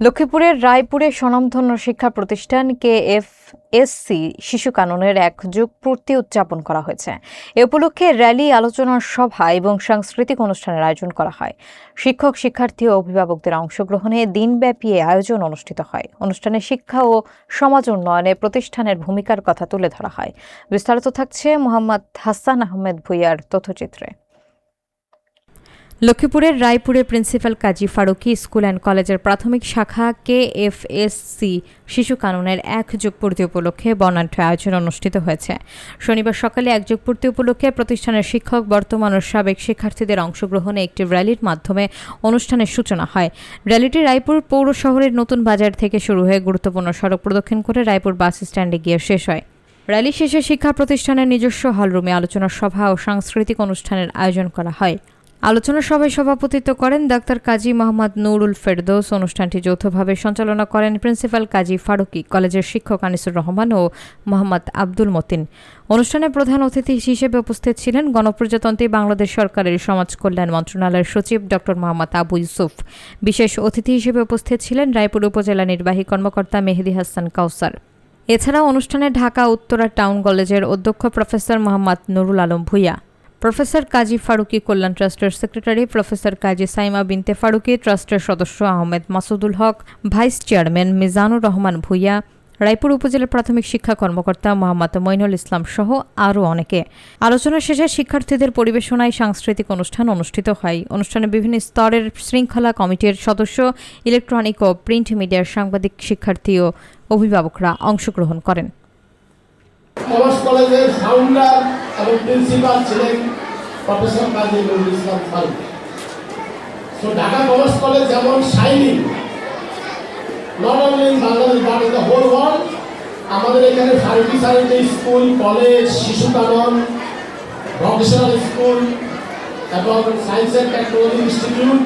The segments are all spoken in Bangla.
লক্ষ্মীপুরের রায়পুরে স্বনামধন্য শিক্ষা প্রতিষ্ঠান KFSC শিশু কাননের 1 যুগ পূর্তি উদযাপন করা হয়েছে। এ উপলক্ষে র্যালি, আলোচনা সভা এবং সাংস্কৃতিক অনুষ্ঠানের আয়োজন করা হয়। শিক্ষক, শিক্ষার্থী ও অভিভাবকদের অংশগ্রহণে দিনব্যাপী আয়োজন অনুষ্ঠিত হয়। অনুষ্ঠানে শিক্ষা ও সমাজ উন্নয়নে প্রতিষ্ঠানের ভূমিকার কথা তুলে ধরা হয়। বিস্তারিত থাকছে মোহাম্মদ হাসান আহমেদ ভুইয়ার তথ্যচিত্রে। লক্ষ্মীপুরের রায়পুরে principal Kazi Faruqi school and কলেজের প্রাথমিক শাখা KFSC শিশু কাননের 1 যুগ পূর্তি উপলক্ষে বর্ণাঢ্য আয়োজন অনুষ্ঠিত হয়েছে। শনিবার সকালে 1 যুগ পূর্তি উপলক্ষে প্রতিষ্ঠানের শিক্ষক, বর্তমান ও সাবেক শিক্ষার্থীদের অংশগ্রহণে একটি র্যালির মাধ্যমে অনুষ্ঠানের সূচনা হয়। র্যালিটি রায়পুর পৌর শহরের নতুন বাজার থেকে শুরু হয়ে গুরুত্বপূর্ণ সড়ক প্রদক্ষিণ করে রায়পুর বাস স্ট্যান্ডে গিয়ে শেষ হয়। র্যালি শেষে শিক্ষা প্রতিষ্ঠানের নিজস্ব হলরুমে আলোচনা সভা ও সাংস্কৃতিক অনুষ্ঠানের আয়োজন করা হয়। আলোচনা সভায় সভাপতিত্ব করেন ডাক্তার কাজী মোহাম্মদ নুরুল ফেরদৌস। অনুষ্ঠানটি যৌথভাবে সঞ্চালনা করেন প্রিন্সিপাল কাজী ফারুকি, কলেজের শিক্ষক আনিসুর রহমান ও মোহাম্মদ আব্দুল মতিন। অনুষ্ঠানে প্রধান অতিথি হিসেবে উপস্থিত ছিলেন গণপ্রজাতন্ত্রী বাংলাদেশ সরকারের সমাজ কল্যাণ মন্ত্রণালয়ের সচিব ডক্টর মোহাম্মদ আবু ইউসুফ। বিশেষ অতিথি হিসেবে উপস্থিত ছিলেন রায়পুর উপজেলা নির্বাহী কর্মকর্তা মেহেদী হাসান কাউসার। এছাড়াও অনুষ্ঠানে ঢাকা উত্তরা টাউন কলেজের অধ্যক্ষ প্রফেসর মোহাম্মদ নুরুল আলম ভুইয়া, প্রফেসর কাজী ফারুকি কল্যাণ ট্রাস্টের সেক্রেটারি প্রফেসর কাজী সাইমা বিনতে ফারুকি, ট্রাস্টের সদস্য আহমেদ মাসুদুল হক, ভাইস চেয়ারম্যান মিজানুর রহমান ভুইয়া, রায়পুর উপজেলা প্রাথমিক শিক্ষা কর্মকর্তা মোহাম্মদ মইনুল ইসলাম সহ আরও অনেকে। আলোচনা শেষে শিক্ষার্থীদের পরিবেশনায় সাংস্কৃতিক অনুষ্ঠান অনুষ্ঠিত হয়। অনুষ্ঠানে বিভিন্ন স্তরের শৃঙ্খলা কমিটির সদস্য, ইলেকট্রনিক ও প্রিন্ট মিডিয়ার সাংবাদিক, শিক্ষার্থী ও অভিভাবকরা অংশগ্রহণ করেন। কমার্স কলেজের ফাউন্ডার এবং প্রিন্সিপাল ছিলেন প্রফেসর কাজী নুরুল ইসলাম ফারুকি। তো ঢাকা কমার্স কলেজ যেমন shining not only in Bangladesh but in the whole world, আমাদের এখানে ফারুকি স্যারের যে school, college, Shishu Kanan, vocational school এবং সায়েন্স অ্যান্ড টেকনোলজি ইনস্টিটিউট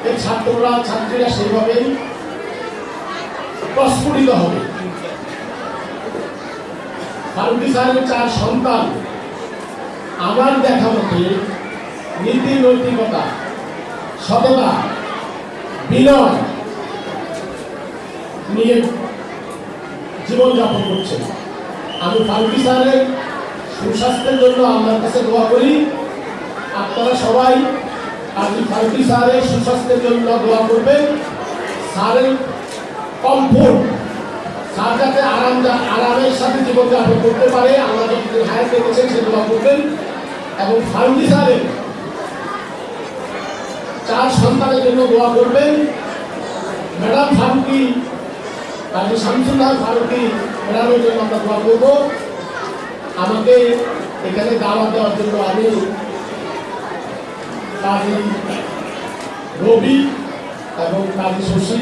এর ছাত্রীরা সেইভাবেই প্রস্ফুটিত হবে। ফারুকি স্যারের 4 সন্তান আমার দেখা মতে নীতি, নৈতিকতা, সততা, বিনয় নিয়ে জীবনযাপন করছে। আমি ফারুকি স্যারের সুস্বাস্থ্যের জন্য আল্লাহর কাছে দোয়া করি। আপনারা সবাই কাজী ফারুকি স্যারের সুস্বাস্থ্যের জন্য দোয়া করবেন। স্যারের কমফোর্ট, স্যার যাতে আরামের সাথে জীবনযাপন করতে পারে, আল্লাহ যতদিন হায়াত রেখেছেন সে দোয়া করবেন। এবং ফারুকি স্যারের 4 সন্তানের জন্য দোয়া করবেন। ম্যাডাম ফারুকি, কাজী শামসুল্লাহ ফারুকি ম্যাডামের জন্য আমরা দোয়া করব। আমাকে এখানে দাওয়াত দেওয়ার জন্য আমি কাজী রবি এবং কাজী শশী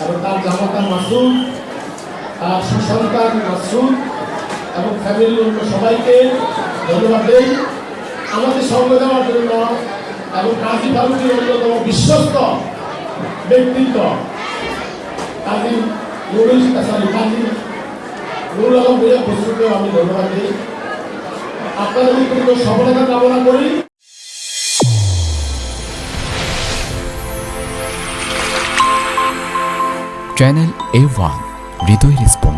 এবং তার জামাতা মাসুদ, তার সুসন্তান মাসুদ এবং ফ্যামিলির অন্য সবাইকে ধন্যবাদ দেই আমাদের সঙ্গে দেওয়ার জন্য। এবং কাজী ফারুকির অন্যতম বিশ্বস্ত ব্যক্তিত্ব কাজী নুরুল আলম ভুইয়া বস্তুকেও আমি ধন্যবাদ দিই। আপনাদের কিন্তু সফলতা কামনা করি। চ্যানেল A1 হৃদয় রেসপন্স।